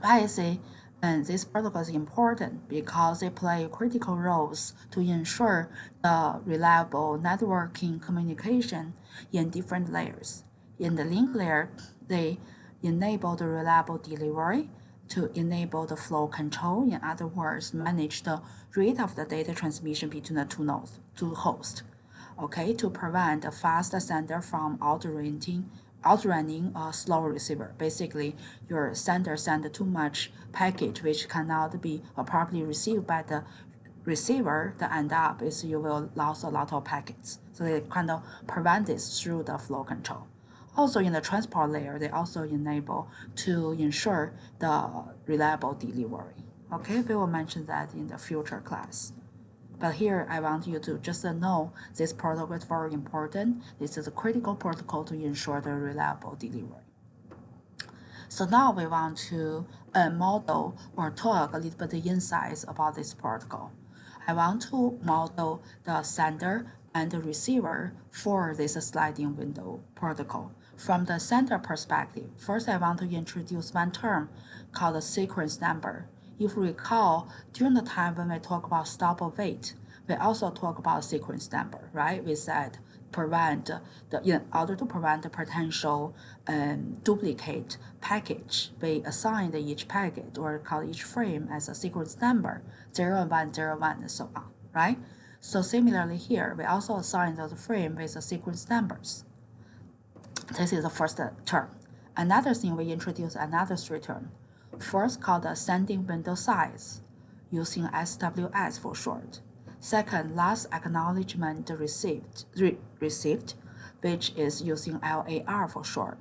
Why I say this protocol is important because they play critical roles to ensure the reliable networking communication in different layers. In the link layer, they enable the reliable delivery to enable the flow control. In other words, manage the rate of the data transmission between the two nodes, two hosts, okay, to prevent a fast sender from outrunning a slow receiver. Basically, your sender send too much package which cannot be properly received by the receiver. The end up is you will lose a lot of packets. So they kind of prevent this through the flow control. Also in the transport layer, they also enable to ensure the reliable delivery. Okay, we will mention that in the future class. But here I want you to just know this protocol is very important. This is a critical protocol to ensure the reliable delivery. So now we want to model or talk a little bit the insights about this protocol. I want to model the sender and the receiver for this sliding window protocol. From the sender perspective, first I want to introduce one term called the sequence number. If you recall, during the time when we talk about stop or wait, we also talk about sequence number, right? We said in order to prevent the potential duplicate package, we assign each packet or call each frame as a sequence number, 0, 1, 0, 1, and so on, right? So similarly here, we also assign the frame with the sequence numbers. This is the first term. Another thing, we introduce another three term. First, called the sending window size, using SWS for short. Second, last acknowledgement received, which is using LAR for short.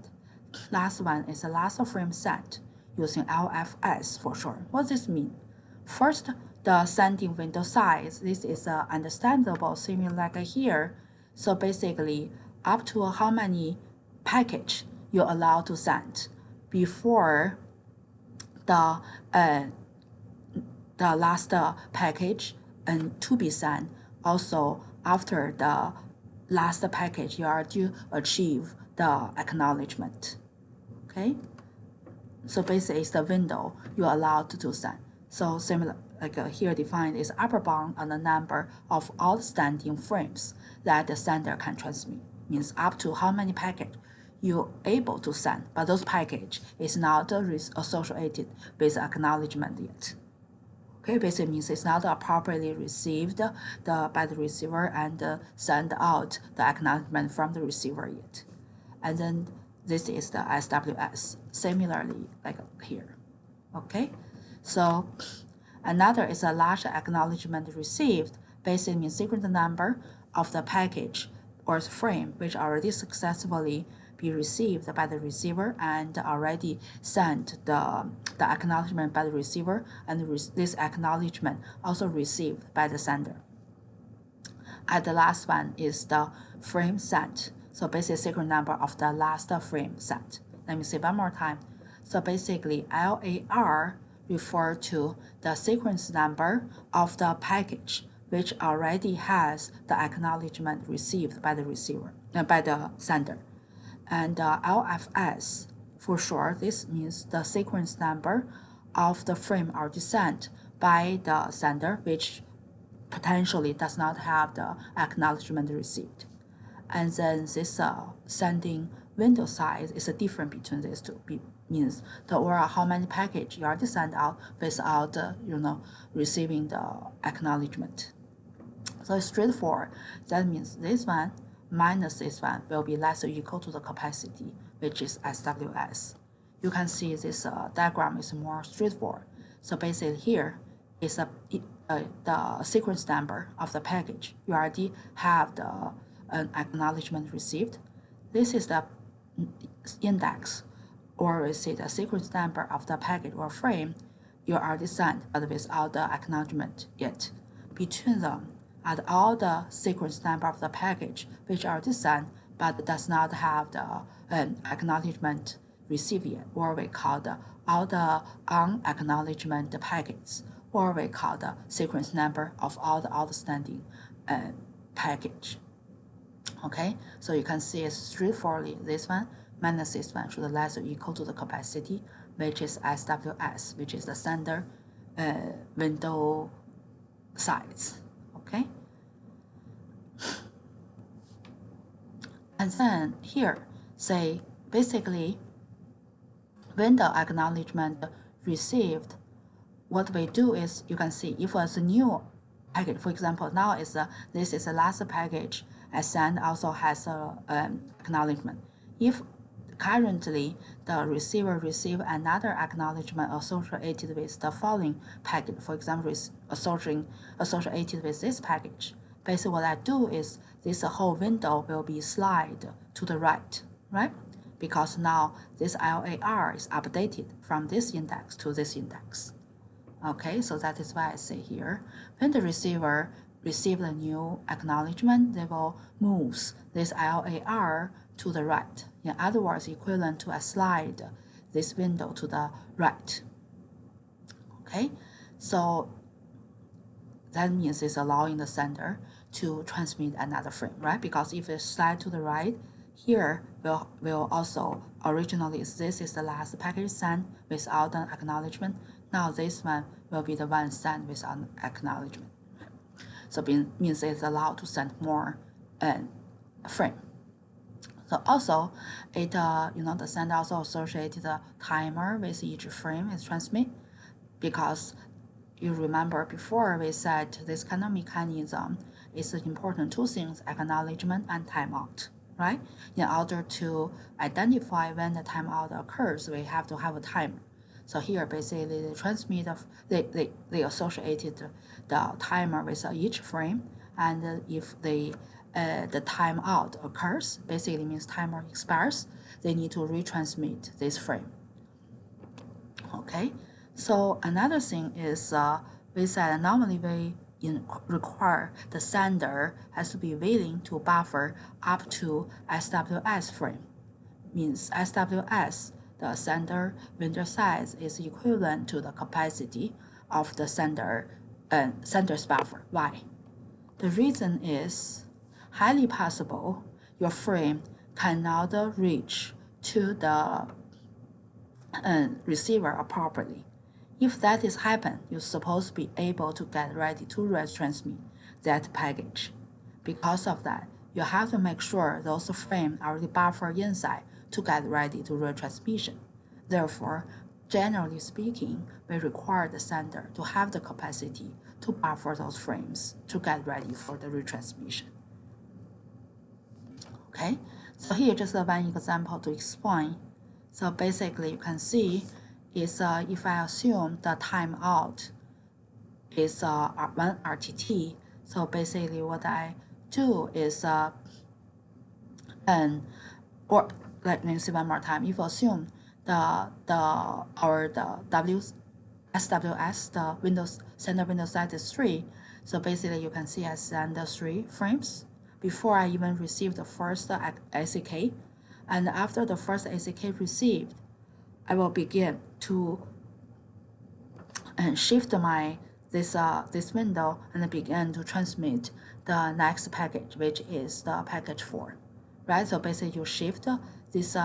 Last one is the last frame sent, using LFS for short. What does this mean? First, the sending window size. This is understandable, similar like here. So basically, up to how many package you're allowed to send before the last package and to be sent. Also, after the last package, you are to achieve the acknowledgement. Okay, so basically, it's the window you're allowed to send. So similar, like here defined is upper bound on the number of outstanding frames that the sender can transmit. Means up to how many packets you're able to send, but those package is not associated with acknowledgement yet. Okay, basically means it's not appropriately received by the receiver and send out the acknowledgement from the receiver yet. And then this is the SWS, similarly like here. Okay, so another is a large acknowledgement received, basically means sequence number of the package or frame which already successfully be received by the receiver and already sent the acknowledgement by the receiver, and this acknowledgement also received by the sender. And the last one is the frame sent. So basically sequence number of the last frame sent. Let me say one more time. So basically LAR refer to the sequence number of the package which already has the acknowledgement received by the receiver, by the sender. And LFS, for short, this means the sequence number of the frame already sent by the sender, which potentially does not have the acknowledgement received. And then this sending window size is a difference between these two. Means the overall how many package you already sent out without receiving the acknowledgement. So it's straightforward. That means this one minus this one will be less or equal to the capacity, which is SWS. You can see this diagram is more straightforward. So basically here is the sequence number of the package. You already have the acknowledgement received. This is the index, or we say the sequence number of the packet or frame you already sent, but without the acknowledgement yet. Between them are all the sequence number of the package which already sent, but does not have the acknowledgement received yet, or we call all the unacknowledgement packets, or we call the sequence number of all the outstanding package. Okay, so you can see it's straightforwardly this one minus this one should less or equal to the capacity, which is SWS, which is the standard window size. Okay. And then here, say basically window acknowledgement received. What we do is, you can see if it's a new package, for example, now this is the last package I sent, also has a acknowledgement. If currently the receiver receive another acknowledgement associated with the following package, for example, is associated with this package, basically what I do is this whole window will be slide to the right, right? Because now this LAR is updated from this index to this index. Okay, so that is why I say here, when the receiver receives a new acknowledgement, they will move this LAR to the right. In other words, equivalent to a slide this window to the right. Okay, so that means it's allowing the sender to transmit another frame, right? Because if it slide to the right, here will also originally this is the last package sent without an acknowledgement. Now this one will be the one sent with an acknowledgement. So means it's allowed to send more frame. So also it the sender also associated the timer with each frame is transmit, because you remember before we said this kind of mechanism is important two things, acknowledgement and timeout, right? In order to identify when the timeout occurs, we have to have a timer. So here basically they transmit they associated the timer with each frame, and if the timeout occurs, basically means timer expires, they need to retransmit this frame. Okay, so another thing is we said normally we require the sender has to be willing to buffer up to SWS frame. Means SWS, the sender window size, is equivalent to the capacity of the sender's buffer. Why? The reason is highly possible your frame cannot reach to the receiver appropriately. If that is happen, you're supposed to be able to get ready to retransmit that package. Because of that, you have to make sure those frames are already buffered inside to get ready to retransmission. Therefore, generally speaking, we require the sender to have the capacity to buffer those frames to get ready for the retransmission. Okay, so here just one example to explain. So basically, you can see is if I assume the timeout is 1 RTT, so basically what I do is or let me see one more time. If you assume the SWS, the Windows sender window size is 3, so basically you can see I send 3 frames before I even receive the first ACK, and after the first ACK received, I will begin to shift this window and begin to transmit the next package, which is the package 4, right? So basically you shift this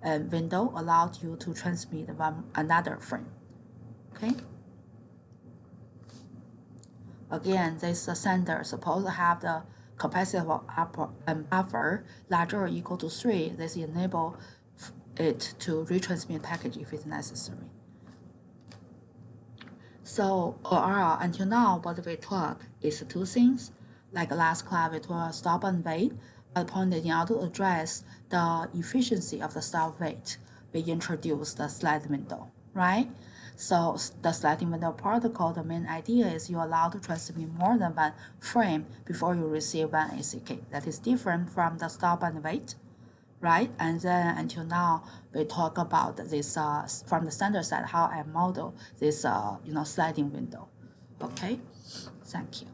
window allowed you to transmit another frame. Okay. Again, this sender is supposed to have the capacity of buffer larger or equal to 3. This enable it to retransmit package if it's necessary. So overall, until now, what we talk is 2 things. Like last class, we talked stop and wait. But the point is, in order to address the efficiency of the stop wait, we introduced the slide window, right? So the sliding window protocol, the main idea is you allow to transmit more than 1 frame before you receive 1 ACK. That is different from the stop and wait, right? And then until now, we talk about this from the standard side, how I model this sliding window. Okay, thank you.